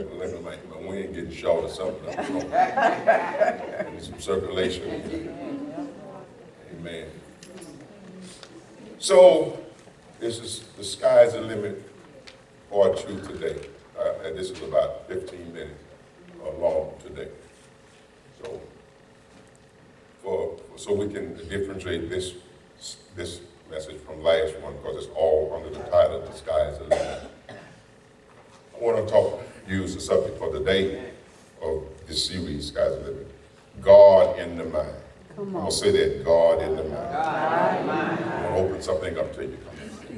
like my wind getting short or something. I need some circulation. Amen. So, this is the sky's the limit part 2 today. And this is about 15 minutes long today. So we can differentiate this message from last one because it's all under the title, The Sky is the Limit. I want to use the subject for the day of this series, Sky is the Limit. God in the mind. I'm going to say that, God in the mind. I'm going to open something up to you.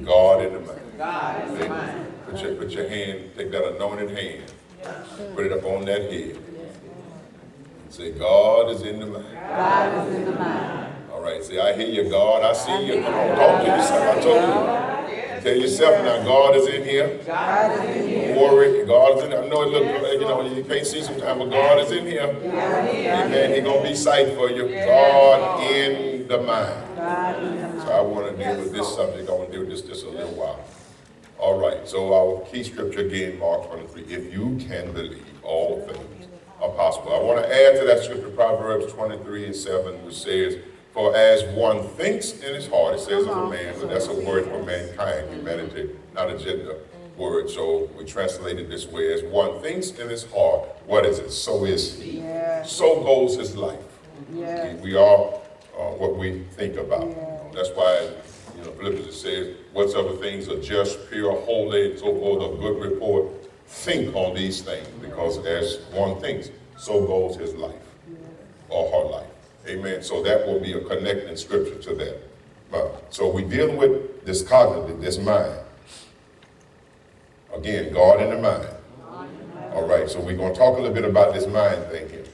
God in the mind. God in the mind. Put your hand, take that anointed hand, put it up on that head. Say, God is in the mind. God is in the mind. All right, say, I hear you, God. I see you. Come on, talk to yourself. I told you. Tell yourself now, God is in here. God is in here. Don't worry, God is in here. I know it looks, you can't see sometimes, but God is in here. Amen. He's going to be sight for you. God in the mind. So I want to deal with this subject. I want to deal with this just a little while. All right, so our key scripture again, Mark 23. If you can believe, all things are possible. I want to add to that scripture, Proverbs 23:7, which says, for as one thinks in his heart, it says of a man, but that's a word for mankind, humanity, not a gender word. So we translate it this way, as one thinks in his heart, what is it? So is he. Yeah. So goes his life. Yeah. We are what we think about. Yeah. That's why Philippians says, whatsoever things are just, pure, holy, so forth, of good report, think on these things, because as one thinks, so goes his life, or her life. Amen. So that will be a connecting scripture to that. So we're dealing with this cognitive, this mind. Again, God in the mind. All right, so we're going to talk a little bit about this mind thing here.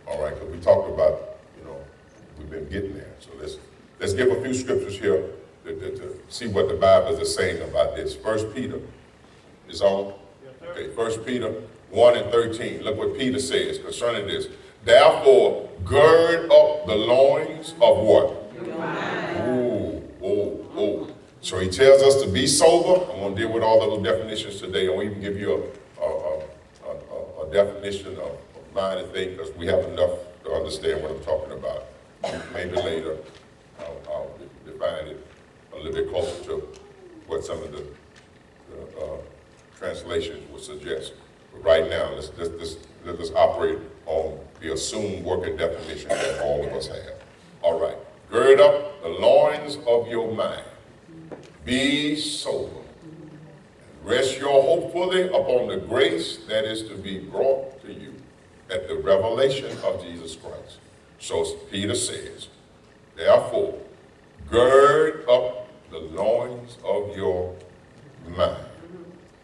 All right, because we talked about, we've been getting there. So let's give a few scriptures here to see what the Bible is saying about this. 1 Peter is on. Okay, 1 Peter 1:13. Look what Peter says concerning this. Therefore, gird up the loins of what? So he tells us to be sober. I'm going to deal with all those definitions today. I'll even give you a definition of mind and thing, because we have enough to understand what I'm talking about. Maybe later I'll define it a little bit closer to what some of the translations would suggest. But right now, let's operate on the assumed working definition that all of us have. All right. Gird up the loins of your mind. Be sober. Rest your hope fully upon the grace that is to be brought to you at the revelation of Jesus Christ. So Peter says, therefore, gird up the loins of your mind.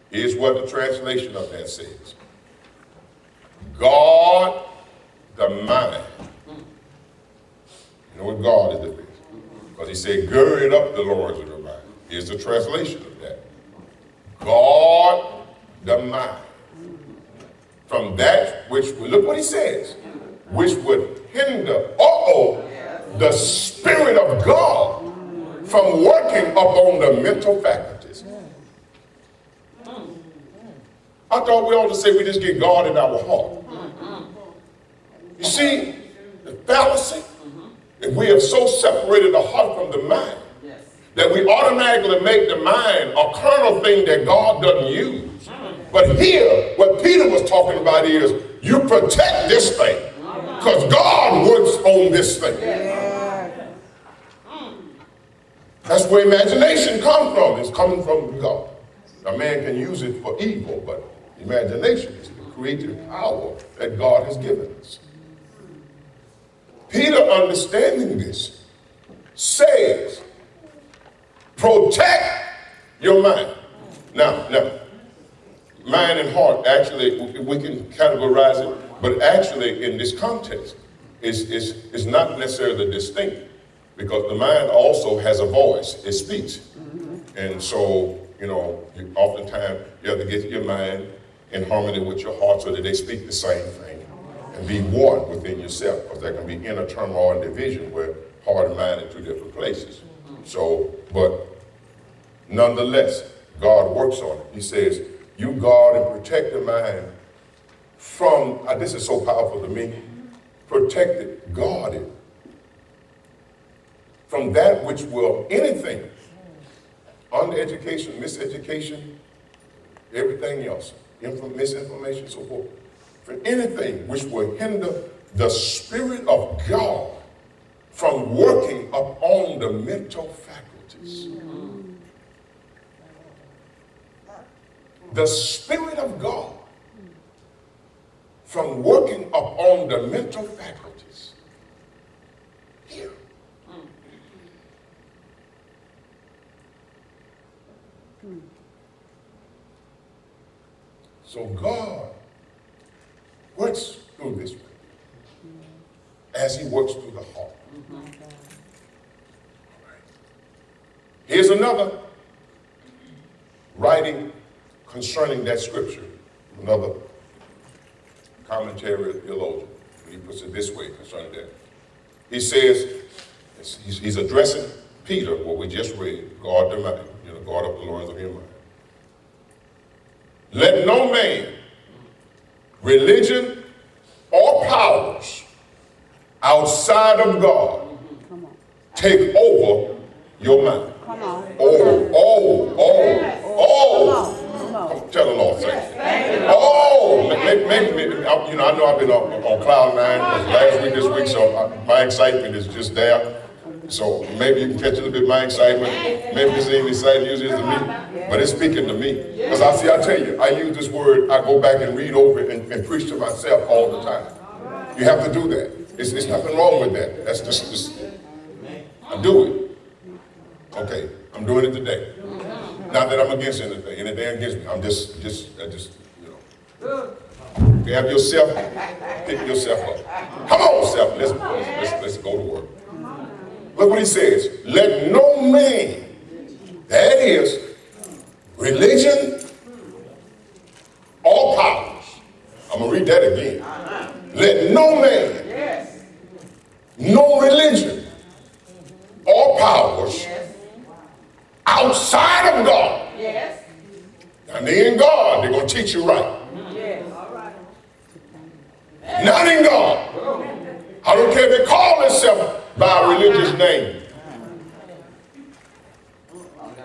Here's what the translation of that says. God the mind. You know what God is the best? Because he said, gird up the loins of your mind. Here's the translation of that. God the mind. From that which, look what he says, which would hinder, the Spirit of God from working upon the mental faculties. I thought we ought to say we just get God in our heart. You see, the fallacy, if we have so separated the heart from the mind, that we automatically make the mind a carnal thing that God doesn't use. But here, what Peter was talking about is, you protect this thing, because God works on this thing. That's where imagination comes from. It's coming from God. A man can use it for evil, but imagination is the creative power that God has given us. Peter, understanding this, says, protect your mind. Now, mind and heart, actually, we can categorize it, but actually in this context, it's not necessarily distinct, because the mind also has a voice. It speaks. And so, oftentimes you have to get your mind in harmony with your heart so that they speak the same thing and be one within yourself, because there can be inner turmoil and division where heart and mind are two different places. So, but nonetheless, God works on it. He says, you guard and protect the mind from, this is so powerful to me, protected, guarded from that which will, anything, undereducation, miseducation, everything else, misinformation, so forth, for anything which will hinder the Spirit of God from working upon the mental faculties. The Spirit of God from working upon the mental faculties. Here. So God works through this way as he works through the heart. Here's another writing concerning that scripture, another commentary theologian. He puts it this way concerning that. He says, he's addressing Peter, what we just read, guard the mind, guard up the loins of your mind. Let no man, religion, or powers outside of God take over your mind. Come on. Tell the Lord, say. Maybe, I know I've been on cloud nine last week, this week, so my excitement is just there. So maybe you can catch a little bit of my excitement. Maybe this ain't exciting usually to me, but it's speaking to me. Because I tell you, I use this word, I go back and read over it and preach to myself all the time. You have to do that. There's nothing wrong with that. That's just I do it. Okay, I'm doing it today. Not that I'm against anything against me. I just, If you have yourself, pick yourself up. Come on, self. Let's go to work. Look what he says. Let no man, that is, religion or powers. I'm going to read that again. Let no man, no religion or powers outside of God. Now they're in God, they're going to teach you right. Not in God. I don't care if they call themselves by a religious name.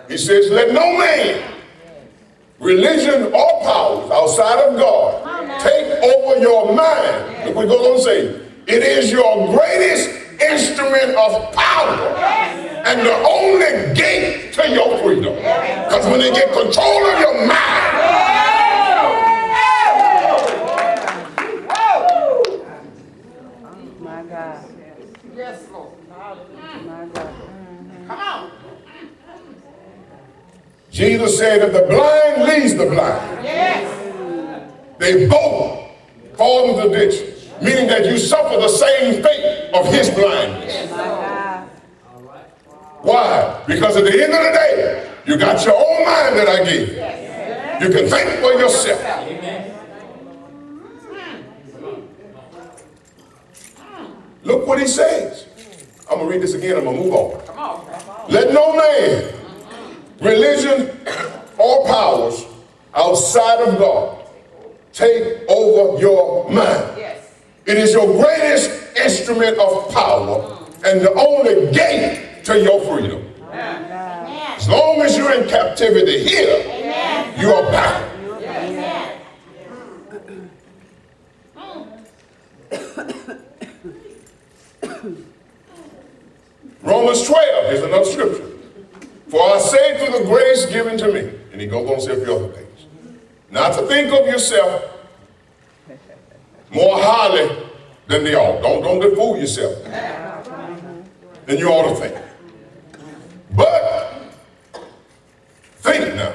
He says, let no man, religion or powers outside of God take over your mind. Look what he goes on to say. It is your greatest instrument of power and the only gate to your freedom. Because when they get control of your mind, yes, Lord. My God. Come on. Jesus said, if the blind leads the blind, they both fall into the ditch, meaning that you suffer the same fate of his blindness. Why? Because at the end of the day, you got your own mind that I gave you. You can think for yourself. Look what he says. I'm going to read this again. I'm going to move on. Let no man, religion, or powers outside of God take over your mind. It is your greatest instrument of power and the only gate to your freedom. As long as you're in captivity here, you are bound. Romans 12 is another scripture. For I say through the grace given to me, and he goes on to say a few other things, not to think of yourself more highly than they ought. Don't fool yourself than you ought to think. But think now.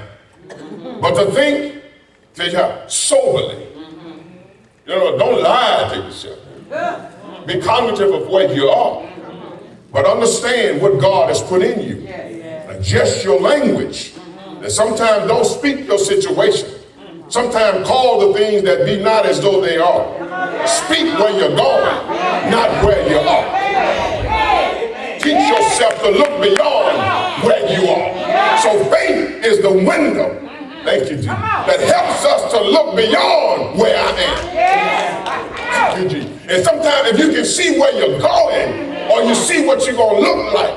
But to think, tell you how, soberly. Don't lie to yourself. Be cognitive of where you are. But understand what God has put in you. Adjust your language. And sometimes don't speak your situation. Sometimes call the things that be not as though they are. Speak where you're going, not where you are. Teach yourself to look beyond where you are. So faith is the window, thank you, Jesus, that helps us to look beyond where I am. you, Jesus. And sometimes if you can see where you're going, or you see what you're going to look like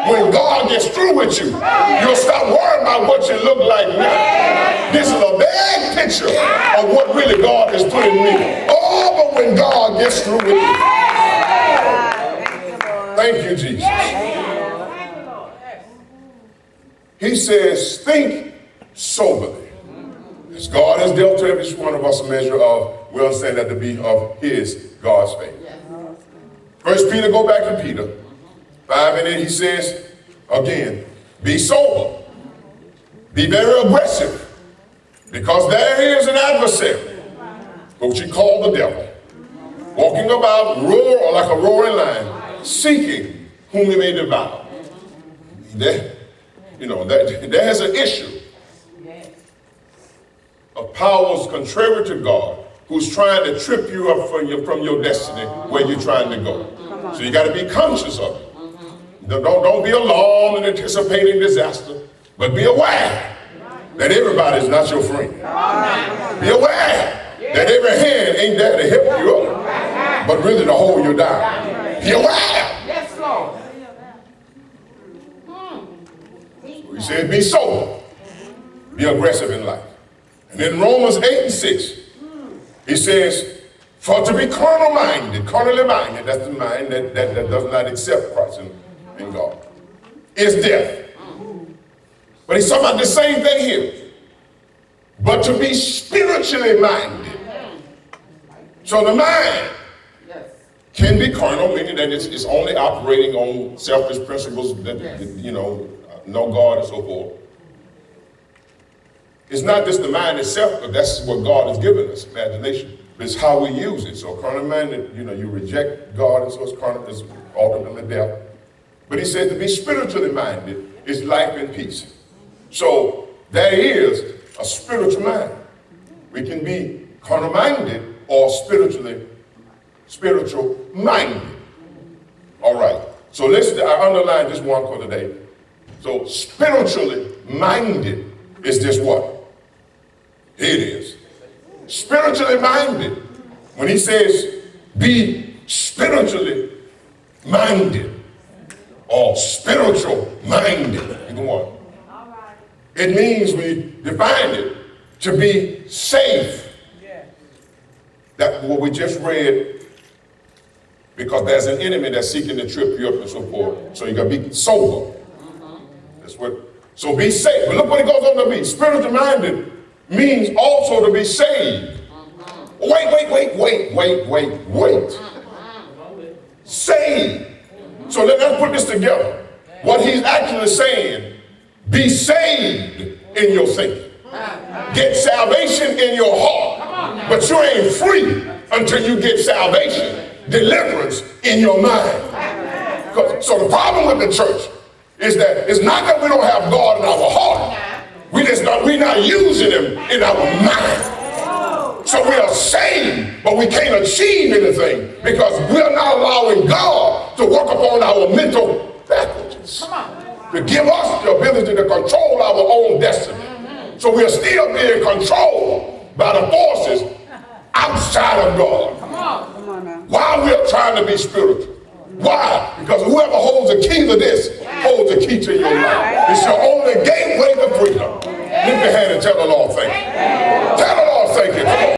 when God gets through with you, you'll stop worrying about what you look like now. This is a bad picture of what really God has put in me. Oh, but when God gets through with you. Thank you, Jesus. He says, think soberly. As God has dealt to every one of us a measure of, we understand that to be of his, God's faith. First Peter, go back to Peter 5, and then he says, again, be sober. Be very aggressive. Because there is an adversary, which you call the devil, walking about like a roaring lion, seeking whom he may devour. There's an issue of powers contrary to God who's trying to trip you up from your destiny where you're trying to go. So you got to be conscious of it. Don't be alarmed and anticipating disaster, but be aware that everybody's not your friend. Be aware that every hand ain't there to help you up, but really to hold you down. Be aware. Yes, Lord. So he said, be sober. Be aggressive in life. And in Romans 8:6, he says, for to be carnally minded, that's the mind that does not accept Christ and God, is death. But he's talking about the same thing here. But to be spiritually minded. So the mind can be carnal, meaning that it's only operating on selfish principles that, know God and so forth. It's not just the mind itself, but that's what God has given us, imagination. But it's how we use it. So carnal minded, you reject God, and so it's carnal, it's ultimately death. But he said to be spiritually minded is life and peace. So there is a spiritual mind. We can be carnal minded or spiritual minded. All right. So I underline this one for today. So spiritually minded is this what? It is. Spiritually minded. When he says be spiritually minded or spiritual minded, you go on. It means, we define it, to be safe. That's what we just read, because there's an enemy that's seeking to trip you up and so forth. So you got to be sober. That's what. So be safe. But look what it goes on to be. Spiritually minded means also to be saved. Wait. Saved. So let's put this together. What he's actually saying, be saved in your thinking. Get salvation in your heart. But you ain't free until you get salvation, deliverance in your mind. So the problem with the church is that it's not that we don't have God in our heart. We're not using him in our mind. So we are saved, but we can't achieve anything because we are not allowing God to work upon our mental faculties, to give us the ability to control our own destiny. So we are still being controlled by the forces outside of God. While we are trying to be spiritual. Why? Because whoever holds the key to this holds the key to your life. It's your only gateway to freedom. Lift your hand and tell the Lord thank you. Tell the